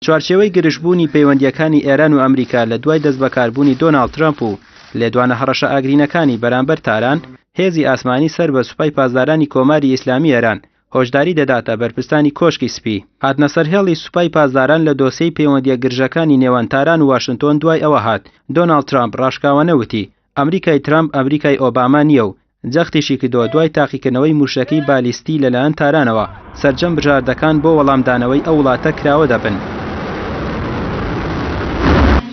چوارچێوەی گرژبوونی پەیوەندیەکانی ئێران و ئەمریکا لە دوای دەستبەکاربوونی دۆناڵد ترامپ و لێدوانە هەڕەشە ئاگرینەکانی بەرامبەر تاران، هێزی ئاسمانی سەر بە سوپای پاسدارانی کۆماری ئیسلامی ئێران هۆشداری دەداتە بەرپرسانی کۆشکی سپی. هاتنە سەر هێڵی سوپای پاسداران لە دۆسیەی پەیوەندیە گرژەکانی نێوان تاران و واشنتۆن دوای ئەوە هات دۆناڵد ترامپ ڕاشکاوانە وتی ئەمریکای ترامپ ئەمریکای ئۆباما نییە و جەختیشی کردووە دوای تاقیکردنەوەی موشەکەی بالیستی لەلایەن تارانەوە سەرجەم بژاردەکان بۆ وەڵامدانەوەی ئەو وڵاتە کراوە دەبن.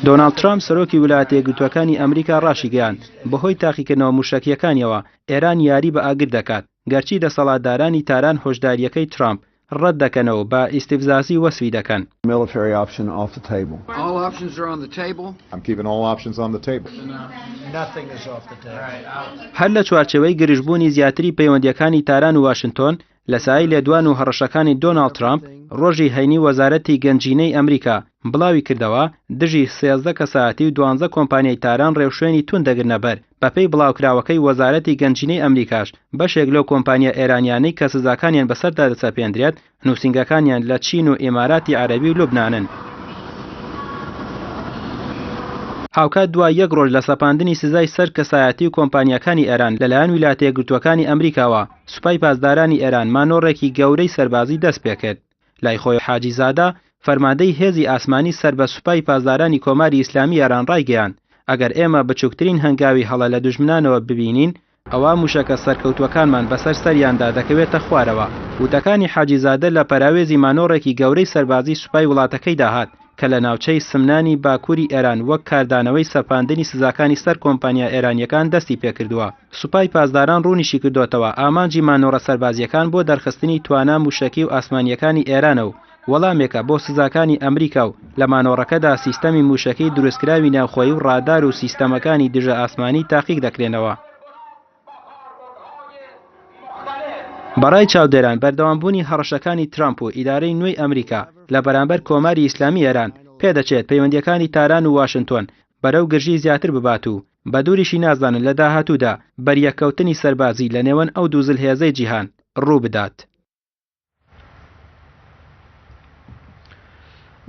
دۆناڵد ترامپ سەرۆکی ویلایەتە یەکگرتووەکانی ئەمریکا ڕاشی گەیاند بەهۆی تاقیکردنەوە موشەکیەکانیەوە ئێران یاری بە ئاگر دەکات، گەرچی دەسەڵاتدارانی تاران هۆشداریەکەی ترامپ ڕەت دەکەنەوە بە ئیستیفزازی وەسفی دەکەن. هەر لە چوارچێوەی گرژبوونی زیاتری پەیوەندیەکانی تاران و واشنتۆن لە سای لێدوان و هەڕەشەکانی دۆناڵد ترامپ ڕۆژی هەینی وەزارەتی گەنجینەی ئەمریکا بڵاوی کردەوە دژی 13 کەسایەتی و 12 کۆمپانیای تاران ڕێوشوێنی تون دەگرنە بەر. بەپێی بڵاوکراوەکەی وەزارەتی گەنجینەی ئەمریکاش بەشێک لەو کۆمپانیا ئێرانیانەی کە سزاکانیان بەسەردا دەچەپێندرێت نووسینگەکانیان لە چین و ئیماراتی عەرەبی و لوبنانن. هاوکات دوای یەک ڕۆژ لە سەپاندنی سزای سەر کەسایەتی و کۆمپانیەکانی ئێران لەلایەن ویلایەتە یەکگرتووەکانی ئەمریکاوە سوپای پاسدارانی ئێران مانۆڕێکی گەورەی سەربازی دەست پێکرد. لای خۆی حاجیزادە فەرماندەی هێزی ئاسمانی سەر بە سوپای پاسدارانی کۆماری ئیسلامی ئێران ڕایگەیاند ئەگەر ئێمە بچووکترین هەنگاوی هەڵە لە دوژمنانەوە ببینین ئەوە موشەکە سەرکەوتوەکانمان بەسەر سەریاندا دەکەوێتە خوارەوە. وتەکانی حاجیزادە لە پەراوێزی مانۆڕێکی گەورەی سەربازی سوپای وڵاتەکەی داهات کە لە ناوچەی سمنانی باکووری ئێران وەک کاردانەوەی سەپاندنی سزاکانی سەر کۆمپانیا ئێرانیەکان دەستی پێکردووە. سوپای پاسداران ڕوونیشی کردوتەوە ئامانجی مانۆڕە سەربازیەکان بۆ دەرخستنی توانە موشەکی و ئاسمانیەکانی ئێرانە و وەڵامێکە بۆ سزاکانی ئەمریکا و لە مانۆڕەکەدا سیستەمی موشەکەی دروستکراوی ناوخۆیی و ڕادار و سیستەمەکانی دژە ئاسمانی تاقیق دەکرێنەوە. بەڕای چاودێران بەردەوامبوونی هەڕەشەکانی ترامپ و ئیدارەی نوێی ئەمریکا لە بەرامبەر کۆماری ئیسلامی ئێران پێدەچێت پەیوەندیەکانی تاران و واشنتۆن بەرەو گرژی زیاتر ببات و بە دووریشی نازانن لە داهاتوودا بەریەکەوتنی سەربازی لە نێوان ئەو دوو زلهێزەی جیهان ڕوو بدات.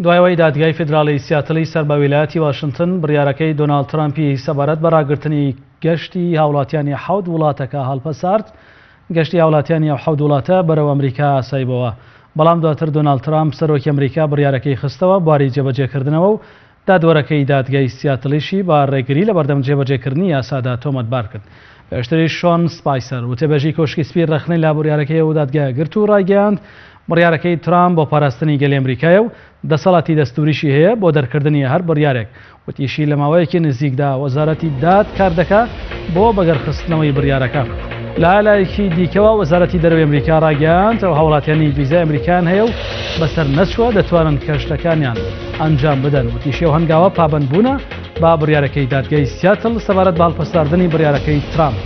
دوایەوەی دادگای فیدراڵی سیاتڵی سەر بە ویلایەتی واشنتن بڕیارەکەی دۆناڵد ترامپی سەبارەت بە ڕاگررتنی گەشتی هاوڵاتیانی حەوت وڵاتەکە هەڵپەسارد. گەشتی هاوڵاتیانی حەوت وڵاتە بەرەو ئەمریکا ئاسایبەوە، بەڵام دواتر دۆناڵد ترامپ سەرۆکی ئەمریکا بڕیارەکەی خستەوە بواری جێبەجێکردنەوە و دادوەرەکەی دادگای سیاتڵیشی با ڕێگری لە بەردەم جێبەجێکردنی یاسادا تۆمەتبار کرد. پێشتری شۆن سپایسەر وتێبەژی کۆشکی سپی ڕەخنەی لا بڕیارەکەی و دادگای گرت و ڕایگەیاند بڕیارەکەی ترامپ بۆ پاراستنی گەلی ئەمریکایە و دەسەڵاتی دەستوریشی هەیە بۆ دەرکردنی هەر بڕیارێک. وتیشی لە ماوەیەکی نزیکدا وەزارەتی داد کار دەکات بۆ بەگەرخستنەوەی بڕیارەکە. لایەکی دیکەوە وەزارەتی دەرەوەی ئەمریکا ڕاگەیاند ئەو هاوڵاتیانی ڤیزای ئەمریکان هەیە و بەسەر نەچووە دەتوانن کەشتەکانیان ئەنجام بدەن. وتیشی ئەو هەنگاوە پابەند بوونە با بڕیارەکەی دادگای سیاتڵ سەبارەت بە هەڵپەساردنی بڕیارەکەی ترامپ.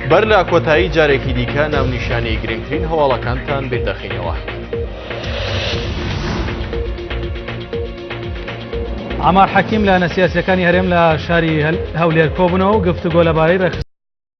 بەر لە کۆتایی جارێکی دیکە ناونیشانی گرنگترین هەواڵەکانتان بێدەخینەوە. عمار حەکیم لە نەسیاسیەکانی هەرێم لە شاری هەولێر کۆبوونەوە و گفتوگۆ لەبارەی